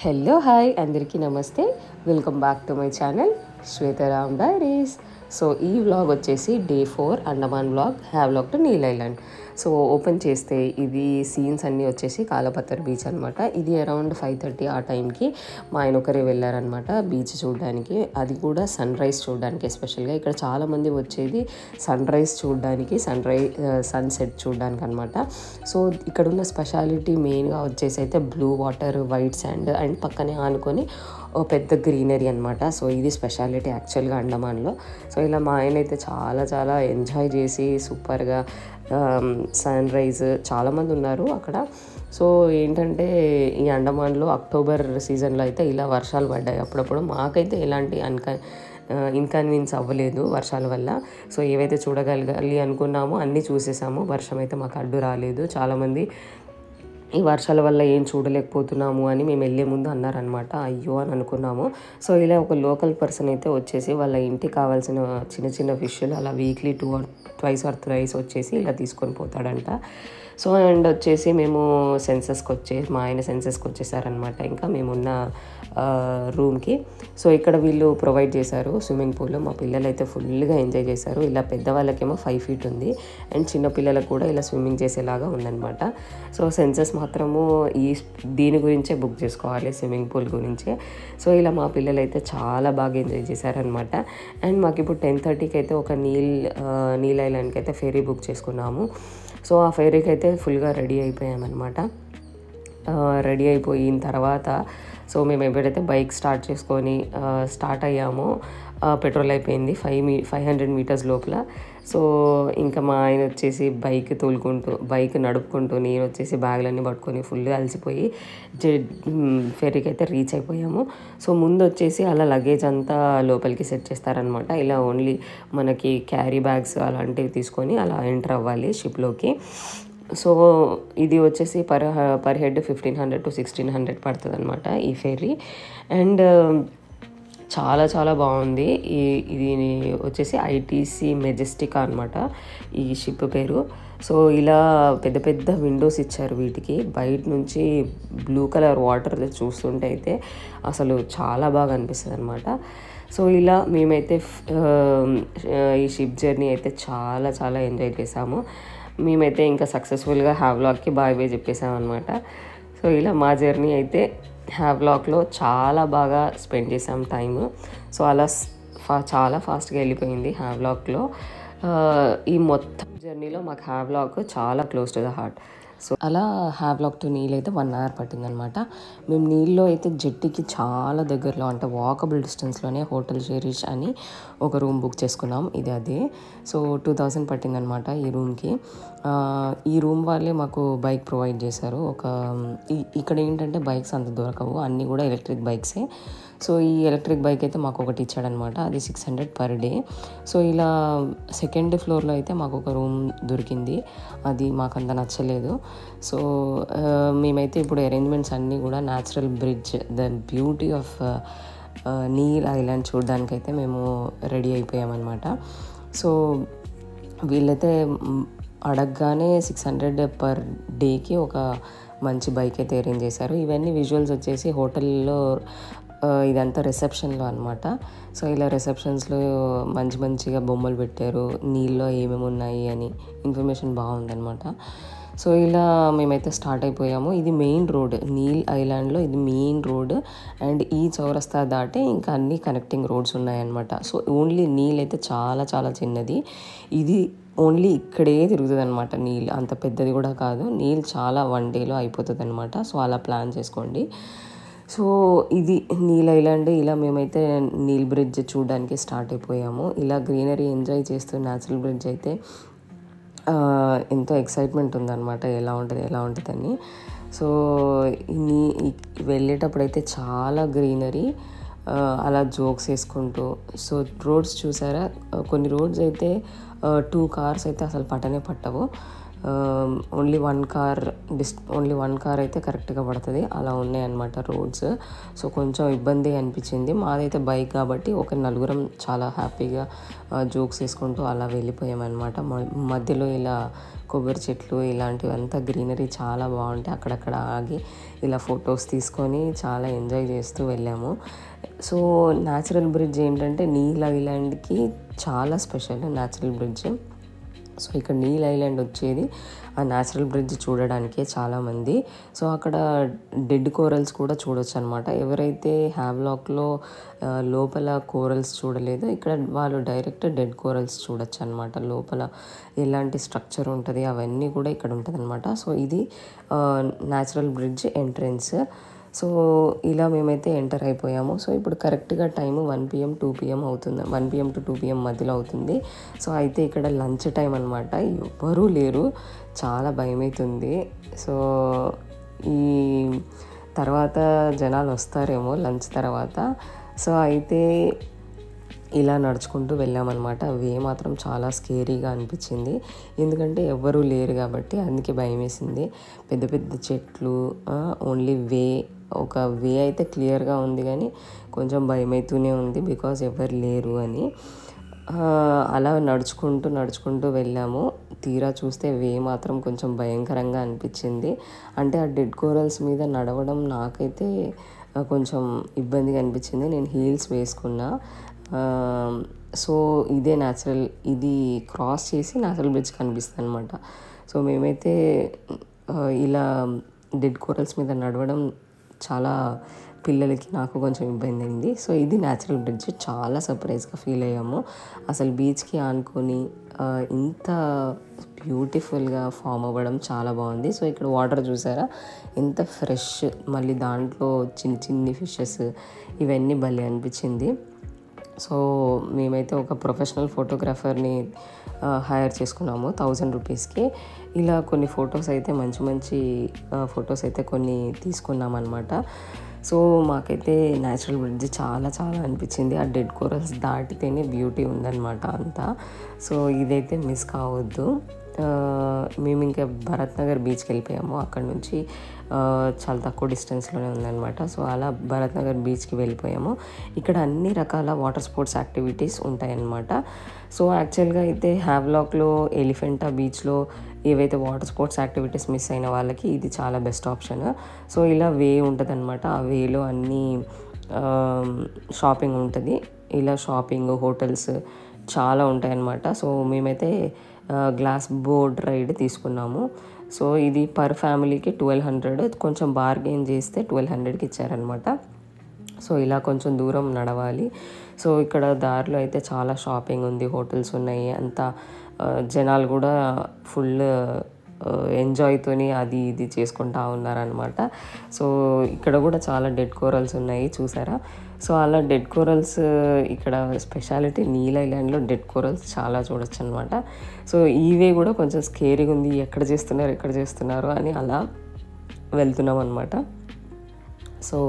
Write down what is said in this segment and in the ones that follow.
Hello hi అందరికీ నమస్తే. Welcome back to my channel Shwetaram diaries. So ఈ వ్లాగ్ వచ్చేసి day 4 Andaman vlog, Havelock to Neil island. So open చేస్తే ఇది సీన్స్ అన్నీ వచ్చేసి కాలపత్తర్ బీచ్ అనమాట. ఇది అరౌండ్ 5:30 ఆ టైంకి మా ఆయన ఒకరే వెళ్ళారనమాట బీచ్ చూడడానికి. అది కూడా సన్ రైజ్ చూడడానికి. ఎస్పెషల్గా ఇక్కడ చాలామంది వచ్చేది సన్ రైజ్ చూడడానికి, సన్సెట్ చూడడానికి అనమాట. సో ఇక్కడ ఉన్న స్పెషాలిటీ మెయిన్గా వచ్చేసి అయితే blue water, white sand and పక్కనే ఆనుకొని ఓ పెద్ద గ్రీనరీ అనమాట. సో ఇది స్పెషాలిటీ యాక్చువల్గా అండమాన్లో. సో ఇలా మా ఆయన అయితే చాలా ఎంజాయ్ చేసి సూపర్గా సన్ రైజ్, చాలామంది ఉన్నారు అక్కడ. సో ఏంటంటే ఈ అండమాన్లో అక్టోబర్ సీజన్లో అయితే ఇలా వర్షాలు పడ్డాయి అప్పుడప్పుడు. మాకైతే ఎలాంటి ఇన్కన్వీనియన్స్ అవ్వలేదు వర్షాల వల్ల. సో ఏవైతే చూడగలగాలి అనుకున్నామో అన్నీ చూసేసాము. వర్షం అయితే మాకు అడ్డు రాలేదు. చాలామంది ఈ వర్షాల వల్ల ఏం చూడలేకపోతున్నాము అని మేము వెళ్ళే ముందు అన్నారనమాట. అయ్యో అని అనుకున్నాము. సో ఇలా ఒక లోకల్ పర్సన్ అయితే వచ్చేసి వాళ్ళ ఇంటికి కావాల్సిన చిన్న ఫిష్లు అలా weekly 2 or twice or thrice వచ్చేసి ఇలా తీసుకొని పోతాడంట. సో అండ్ వచ్చేసి మేము మా ఆయన సెన్సెస్కి వచ్చేసారనమాట ఇంకా మేమున్న రూమ్కి. సో ఇక్కడ వీళ్ళు ప్రొవైడ్ చేశారు స్విమ్మింగ్ పూల్. మా పిల్లలు అయితే ఫుల్గా ఎంజాయ్ చేశారు. ఇలా పెద్దవాళ్ళకేమో 5 feet ఉంది అండ్ చిన్నపిల్లలకు కూడా ఇలా స్విమ్మింగ్ చేసేలాగా ఉందన్నమాట. సో సెన్సెస్ మాత్రము దీని గురించే బుక్ చేసుకోవాలి, స్విమ్మింగ్ పూల్ గురించే. సో ఇలా మా పిల్లలు అయితే చాలా బాగా ఎంజాయ్ చేశారనమాట. అండ్ మాకు ఇప్పుడు 10:30కి అయితే ఒక నీల్ ఐలాండ్కి అయితే ఫెరీ బుక్ చేసుకున్నాము. సో ఆ ఫెరీకి అయితే ఫుల్గా రెడీ అయిపోయామన్నమాట. రెడీ అయిపోయిన తర్వాత సో మేము ఎప్పుడైతే బైక్ స్టార్ట్ అయ్యామో పెట్రోల్ అయిపోయింది 500 meters లోపల. సో ఇంకా మా ఆయన వచ్చేసి బైక్ నడుపుకుంటూ, నేను వచ్చేసి బ్యాగులన్నీ పట్టుకొని ఫుల్గా అలసిపోయి ఫెరీకి అయితే రీచ్ అయిపోయాము. సో ముందు వచ్చేసి అలా లగేజ్ అంతా లోపలికి సెట్ చేస్తారనమాట. ఇలా ఓన్లీ మనకి క్యారీ బ్యాగ్స్ అలాంటివి తీసుకొని అలా ఎంటర్ అవ్వాలి షిప్లోకి. సో ఇది వచ్చేసి పర్ హెడ్ 1500 to 1600 పడుతుంది అనమాట ఈ ఫెర్రీ. అండ్ చాలా బాగుంది. ఇది వచ్చేసి ఐటీసీ మెజెస్టికా అనమాట ఈ షిప్ పేరు. సో ఇలా పెద్ద విండోస్ ఇచ్చారు వీటికి. బయట నుంచి బ్లూ కలర్ వాటర్ చూస్తుంటే అయితే అసలు చాలా బాగా అనిపిస్తుంది అనమాట. సో ఇలా మేమైతే ఈ షిప్ జర్నీ అయితే చాలా ఎంజాయ్ చేసాము. మేమైతే ఇంకా సక్సెస్ఫుల్గా హ్యావ్లాక్కి బాయ్ చెప్పేసామన్నమాట. సో ఇలా మా జర్నీ అయితే హ్యావ్లాక్లో చాలా బాగా స్పెండ్ చేసాం టైము. సో అలా చాలా ఫాస్ట్గా వెళ్ళిపోయింది హ్యావ్లాక్లో. ఈ మొత్తం జర్నీలో మాకు హ్యావ్లాక్ చాలా close to the heart. So అలా హ్యావ్లాక్ టు నీల్ అయితే 1 hour పట్టిందనమాట. మేము నీళ్ళలో అయితే జెట్టీకి చాలా దగ్గరలో, అంటే వాకబుల్ డిస్టెన్స్లోనే హోటల్ షెరీష్ అని ఒక రూమ్ బుక్ చేసుకున్నాం. అదే సో 2000 పట్టిందనమాట ఈ రూమ్కి. ఈ రూమ్ వాళ్ళే మాకు బైక్ ప్రొవైడ్ చేశారు. ఇక్కడ ఏంటంటే బైక్స్ అంత దొరకవు, అన్నీ కూడా ఎలక్ట్రిక్ బైక్సే. సో ఈ ఎలక్ట్రిక్ బైక్ అయితే మాకు ఒకటి ఇచ్చాడనమాట. అది 600 per day. సో ఇలా 2nd floorలో అయితే మాకు ఒక రూమ్ దొరికింది. అది మాకు అంత నచ్చలేదు. సో మేమైతే ఇప్పుడు అరేంజ్మెంట్స్ అన్నీ కూడా natural bridge, the beauty of Neil island చూడడానికైతే మేము రెడీ అయిపోయామన్నమాట. సో వీళ్ళైతే అడగగానే 600 per dayకి ఒక మంచి బైక్ అయితే అరేంజ్ చేశారు. ఇవన్నీ విజువల్స్ వచ్చేసి హోటల్లో ఇదంతా రిసెప్షన్లో అనమాట. సో ఇలా రిసెప్షన్స్లో మంచిగా బొమ్మలు పెట్టారు, నీళ్ళలో ఏమేమి ఉన్నాయి అని ఇన్ఫర్మేషన్ బాగుందనమాట. సో ఇలా మేమైతే స్టార్ట్ అయిపోయాము. ఇది మెయిన్ రోడ్, నీల్ ఐలాండ్లో ఇది మెయిన్ రోడ్. అండ్ ఈ చౌరస్తా దాటే ఇంకా అన్ని కనెక్టింగ్ రోడ్స్ ఉన్నాయన్నమాట. సో ఓన్లీ నీల్ అయితే చాలా చిన్నది. ఇది ఓన్లీ ఇక్కడే తిరుగుతుంది అనమాట. నీల్ అంత పెద్దది కూడా కాదు. నీల్ చాలా 1 dayలో అయిపోతుంది అనమాట. సో అలా ప్లాన్ చేసుకోండి. సో ఇది నీల్ ఐలాండ్. ఇలా మేమైతే నీల్ బ్రిడ్జ్ చూడడానికి స్టార్ట్ అయిపోయాము. ఇలా గ్రీనరీ ఎంజాయ్ చేస్తూ న్యాచురల్ బ్రిడ్జ్ అయితే ఎంతో ఎక్సైట్మెంట్ ఉందన్నమాట, ఎలా ఉంటుందని. సో వెళ్ళేటప్పుడు అయితే చాలా గ్రీనరీ, అలా జోక్స్ వేసుకుంటూ. సో రోడ్స్ చూసారా, కొన్ని రోడ్స్ అయితే 2 cars అయితే అసలు పట్టవు. ఓన్లీ వన్ కార్ అయితే కరెక్ట్గా పడుతుంది, అలా ఉన్నాయన్నమాట రోడ్స్. సో కొంచెం ఇబ్బంది అనిపించింది. మాదైతే బైక్ కాబట్టి ఒక నలుగురం చాలా హ్యాపీగా జోక్స్ వేసుకుంటూ అలా వెళ్ళిపోయామన్నమాట. మధ్యలో ఇలా కొబ్బరి చెట్లు ఇలాంటివంతా గ్రీనరీ చాలా బాగుంటాయి. అక్కడక్కడ ఆగి ఇలా ఫొటోస్ తీసుకొని చాలా ఎంజాయ్ చేస్తూ వెళ్ళాము. సో న్యాచురల్ బ్రిడ్జ్ ఏంటంటే నీల్ ఐలాండ్కి చాలా స్పెషల్ న్యాచురల్ బ్రిడ్జ్. సో ఇక్కడ నీల్ ఐలాండ్ వచ్చేది ఆ న్యాచురల్ బ్రిడ్జ్ చూడడానికే చాలామంది. సో అక్కడ డెడ్ కోరల్స్ కూడా చూడొచ్చు అనమాట. ఎవరైతే హ్యావ్లాక్లో లోపల కోరల్స్ చూడలేదో ఇక్కడ వాళ్ళు డైరెక్ట్ డెడ్ కోరల్స్ చూడొచ్చు అనమాట. లోపల ఎలాంటి స్ట్రక్చర్ ఉంటుంది అవన్నీ కూడా ఇక్కడ ఉంటుంది అనమాట. సో ఇది న్యాచురల్ బ్రిడ్జ్ ఎంట్రెన్స్. సో ఇలా మేమైతే ఎంటర్ అయిపోయాము. సో ఇప్పుడు కరెక్ట్గా టైము 1 PM 2 PM అవుతుంది, 1 PM to 2 PM మధ్యలో అవుతుంది. సో అయితే ఇక్కడ లంచ్ టైం అనమాట. ఎవ్వరూ లేరు, చాలా భయమవుతుంది. సో ఈ తర్వాత జనాలు వస్తారేమో లంచ్ తర్వాత. సో అయితే ఇలా నడుచుకుంటూ వెళ్ళామన్నమాట. వే మాత్రం చాలా స్కేరీగా అనిపించింది, ఎందుకంటే ఎవ్వరూ లేరు కాబట్టి, అందుకే భయం వేసింది. పెద్ద పెద్ద చెట్లు, ఓన్లీ ఒక వే అయితే క్లియర్గా ఉంది కానీ కొంచెం భయమవుతూనే ఉంది, బికాజ్ ఎవరు లేరు అని. అలా నడుచుకుంటూ వెళ్ళాము. తీరా చూస్తే వే మాత్రం కొంచెం భయంకరంగా అనిపించింది. అంటే ఆ డెడ్ కోరల్స్ మీద నడవడం నాకైతే కొంచెం ఇబ్బందిగా అనిపించింది. నేను హీల్స్ వేసుకున్నా. సో ఇది క్రాస్ చేసి న్యాచురల్ బ్రిడ్జ్ కనిపిస్తుంది అనమాట. సో మేమైతే ఇలా డెడ్ కోరల్స్ మీద నడవడం చాలా పిల్లలకి, నాకు కొంచెం ఇబ్బంది అయింది. సో ఇది న్యాచురల్ బ్రిడ్జ్. చాలా సర్ప్రైజ్గా ఫీల్ అయ్యాము. అసలు బీచ్కి ఆనుకొని ఇంత బ్యూటిఫుల్గా ఫామ్ అవ్వడం చాలా బాగుంది. సో ఇక్కడ వాటర్ చూసారా ఎంత ఫ్రెష్, మళ్ళీ దాంట్లో చిన్ని ఫిషెస్, ఇవన్నీ భలే అనిపించింది. సో మేమైతే ఒక ప్రొఫెషనల్ ఫోటోగ్రాఫర్ని హైర్ చేసుకున్నాము 1000 రూపీస్కి. ఇలా కొన్ని ఫొటోస్ అయితే మంచి ఫొటోస్ అయితే కొన్ని తీసుకున్నామన్నమాట. సో మాకైతే న్యాచురల్ బ్రిడ్జ్ చాలా అనిపించింది. ఆ డెడ్ కోరల్స్ దాటితేనే బ్యూటీ ఉందన్నమాట అంతా. సో ఇదైతే మిస్ కావద్దు. మేము ఇంకా భరత్ నగర్ బీచ్కి వెళ్ళిపోయాము. అక్కడ నుంచి చాలా తక్కువ డిస్టెన్స్లోనే ఉందన్నమాట. సో అలా భరత్ నగర్ బీచ్కి వెళ్ళిపోయాము. ఇక్కడ అన్ని రకాల వాటర్ స్పోర్ట్స్ యాక్టివిటీస్ ఉంటాయన్నమాట. సో యాక్చువల్గా అయితే హ్యావ్లాక్లో ఎలిఫెంటా బీచ్లో ఏవైతే వాటర్ స్పోర్ట్స్ యాక్టివిటీస్ మిస్ అయిన వాళ్ళకి ఇది చాలా బెస్ట్ ఆప్షన్. సో ఇలా వే ఉంటుంది అనమాట. ఆ వేలో అన్నీ షాపింగ్ ఉంటుంది. ఇలా షాపింగ్, హోటల్స్ చాలా ఉంటాయన్నమాట. సో మేమైతే గ్లాస్ బోట్ రైడ్ తీసుకున్నాము. సో ఇది పర్ ఫ్యామిలీకి 1200, కొంచెం బార్గెయిన్ చేస్తే 1200కి ఇచ్చారనమాట. సో ఇలా కొంచెం దూరం నడవాలి. సో ఇక్కడ దారిలో అయితే చాలా షాపింగ్ ఉంది, హోటల్స్ ఉన్నాయి, అంతా జనాలు కూడా ఫుల్ ఎంజాయ్తోని అది ఇది చేసుకుంటూ ఉన్నారనమాట. సో ఇక్కడ కూడా చాలా డెడ్ కోరల్స్ ఉన్నాయి చూసారా. సో అలా డెడ్ కోరల్స్ ఇక్కడ స్పెషాలిటీ, నీల్ ఐలాండ్లో డెడ్ కోరల్స్ చాలా చూడొచ్చు అనమాట. సో ఈవే కూడా కొంచెం స్కేరీగా ఉంది, ఎక్కడ చేస్తున్నారు అని అలా వెళ్తున్నాం అనమాట. సో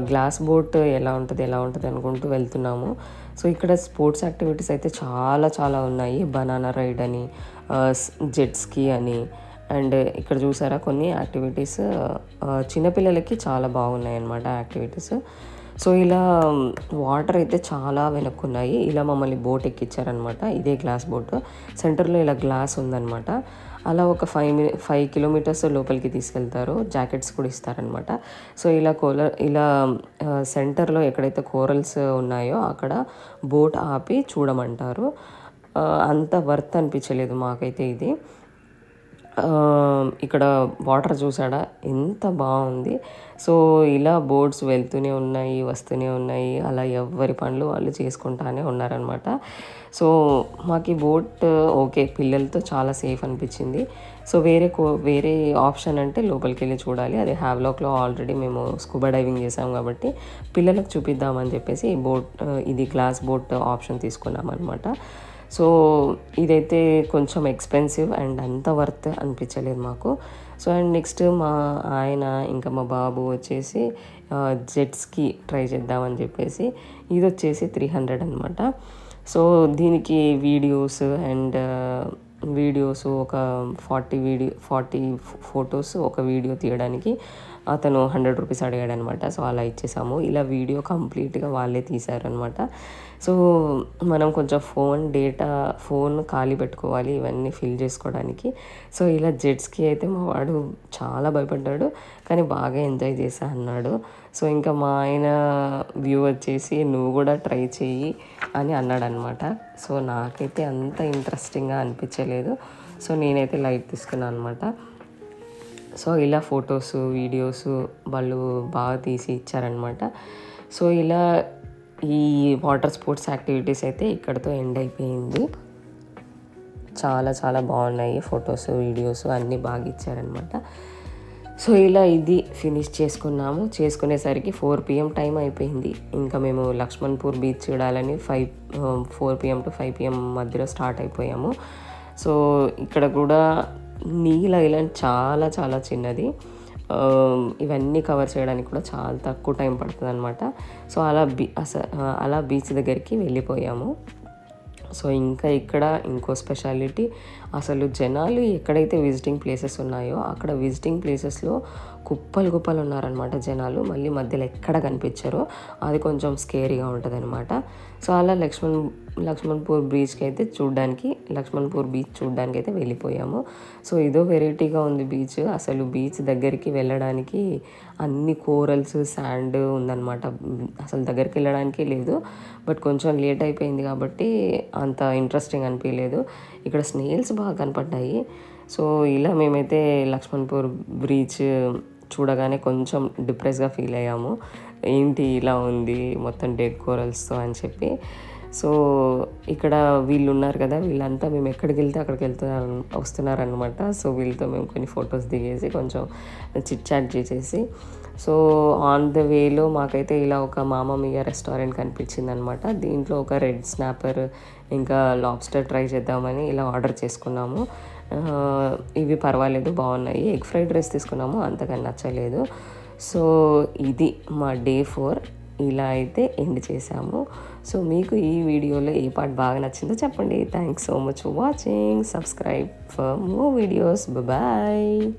గ్లాస్ బోట్ ఎలా ఉంటుంది అనుకుంటూ వెళ్తున్నాము. సో ఇక్కడ స్పోర్ట్స్ యాక్టివిటీస్ అయితే చాలా ఉన్నాయి. బనానా రైడ్ అని, జెట్ స్కీ అని, అండ్ ఇక్కడ చూసారా కొన్ని యాక్టివిటీస్ చిన్నపిల్లలకి చాలా బాగున్నాయి అన్నమాట యాక్టివిటీస్. సో ఇలా వాటర్ అయితే చాలా వెనక్కున్నాయి. ఇలా మమ్మల్ని బోట్ ఎక్కించారనమాట. ఇదే గ్లాస్ బోట్, సెంటర్లో ఇలా గ్లాస్ ఉందన్నమాట. అలా ఒక 5 kilometers లోపలికి తీసుకెళ్తారు. జాకెట్స్ కూడా ఇస్తారనమాట. సో ఇలా సెంటర్లో ఎక్కడైతే కోరల్స్ ఉన్నాయో అక్కడ బోట్ ఆపి చూడమంటారు. అంత వర్త్ అనిపించలేదు మాకైతే ఇది. ఇక్కడ వాటర్ చూసాడా ఎంత బాగుంది. సో ఇలా బోట్స్ వెళ్తూనే ఉన్నాయి, వస్తూనే ఉన్నాయి, అలా ఎవరి పనులు వాళ్ళు చేసుకుంటానే ఉన్నారనమాట. సో మాకు ఈ బోట్ ఓకే, పిల్లలతో చాలా సేఫ్ అనిపించింది. సో వేరే ఆప్షన్ అంటే లోపలికి వెళ్ళి చూడాలి. అదే హ్యావ్లాక్లో ఆల్రెడీ మేము స్కూబా డైవింగ్ చేసాం కాబట్టి పిల్లలకు చూపిద్దామని చెప్పేసి ఇది గ్లాస్ బోట్ ఆప్షన్ తీసుకున్నాం అనమాట. సో ఇదైతే కొంచెం ఎక్స్పెన్సివ్ అండ్ అంత వర్త్ అనిపించలేదు మాకు. సో అండ్ నెక్స్ట్ మా ఆయన ఇంకా మా బాబు వచ్చేసి జెట్స్కి ట్రై చేద్దామని చెప్పేసి ఇది వచ్చేసి 300 అనమాట. సో దీనికి వీడియోస్ అండ్ వీడియోస్ ఒక 40 ఫొటోస్ ఒక వీడియో తీయడానికి అతను 100 రూపీస్ అడిగాడనమాట. సో అలా ఇచ్చేసాము. ఇలా వీడియో కంప్లీట్గా వాళ్ళే తీశారనమాట. సో మనం కొంచెం ఫోన్ ఖాళీ పెట్టుకోవాలి ఇవన్నీ ఫిల్ చేసుకోవడానికి. సో ఇలా జెట్స్కి అయితే మా వాడు చాలా భయపడ్డాడు, కానీ బాగా ఎంజాయ్ చేశా అన్నాడు. సో ఇంకా మా ఆయన వ్యూ వచ్చేసి నువ్వు కూడా ట్రై చెయ్యి అని అన్నాడనమాట. సో నాకైతే అంత ఇంట్రెస్టింగ్గా అనిపించలేదు. సో నేనైతే లైట్ తీసుకున్నాను అనమాట. సో ఇలా ఫొటోస్ వీడియోస్ వాళ్ళు బాగా తీసి ఇచ్చారనమాట. సో ఇలా ఈ వాటర్ స్పోర్ట్స్ యాక్టివిటీస్ అయితే ఇక్కడితో ఎండ్ అయిపోయింది. చాలా చాలా బాగున్నాయి ఫొటోస్ వీడియోస్ అన్నీ బాగా ఇచ్చారనమాట. సో ఇలా ఇది ఫినిష్ చేసుకునేసరికి 4 PM టైం అయిపోయింది. ఇంకా మేము లక్ష్మణ్పూర్ బీచ్ చూడాలని 4 PM to 5 PM మధ్యలో స్టార్ట్ అయిపోయాము. సో ఇక్కడ కూడా నీల్ ఐలాండ్ చాలా చాలా చిన్నది. ఇవన్నీ కవర్ చేయడానికి కూడా చాలా తక్కువ టైం పడుతుంది అనమాట. సో అలా బీచ్ దగ్గరికి వెళ్ళిపోయాము. సో ఇంకా ఇక్కడ ఇంకో స్పెషాలిటీ, అసలు జనాలు ఎక్కడైతే విజిటింగ్ ప్లేసెస్ ఉన్నాయో అక్కడ విజిటింగ్ ప్లేసెస్లో కుప్పలు ఉన్నారనమాట జనాలు. మళ్ళీ మధ్యలో ఎక్కడ కనిపించారో అది కొంచెం స్కేరీగా ఉంటుంది అనమాట. సో అలా లక్ష్మణ్పూర్ బీచ్ చూడడానికి అయితే వెళ్ళిపోయాము. సో ఇదో వెరైటీగా ఉంది బీచ్. అసలు బీచ్ దగ్గరికి వెళ్ళడానికి అన్ని కోరల్స్ శాండ్ ఉందన్నమాట. అసలు దగ్గరికి వెళ్ళడానికి లేదు. బట్ కొంచెం లేట్ అయిపోయింది కాబట్టి అంత ఇంట్రెస్టింగ్ అనిపించలేదు. ఇక్కడ స్నేల్స్ బాగా కనపడ్డాయి. సో ఇలా మేమైతే లక్ష్మణ్పూర్ బీచ్ చూడగానే కొంచెం డిప్రెస్గా ఫీల్ అయ్యాము. ఏంటి ఇలా ఉంది మొత్తం డెడ్ కోరల్స్తో అని చెప్పి. సో ఇక్కడ వీళ్ళు ఉన్నారు కదా, వీళ్ళంతా మేము ఎక్కడికి వెళ్తే అక్కడికి వస్తున్నారనమాట. సో వీళ్ళతో మేము కొన్ని ఫొటోస్ దిగేసి కొంచెం చిట్ చాట్ చేసేసి, సో ఆన్ ద వేలో మాకైతే ఇలా ఒక మామా మియా రెస్టారెంట్ కనిపించింది అనమాట. దీంట్లో ఒక రెడ్ స్నాపర్ ఇంకా లాబ్స్టర్ ట్రై చేద్దామని ఇలా ఆర్డర్ చేసుకున్నాము. ఇవి పర్వాలేదు, బాగున్నాయి. ఎగ్ ఫ్రైడ్ రైస్ తీసుకున్నాము, అంతగా నచ్చలేదు. సో ఇది మా డే 4 ఇలా అయితే ఎండ్ చేసాము. సో మీకు ఈ వీడియోలో ఏ పార్ట్ బాగా నచ్చిందో చెప్పండి. Thanks so much for watching. Subscribe for more videos. Bye.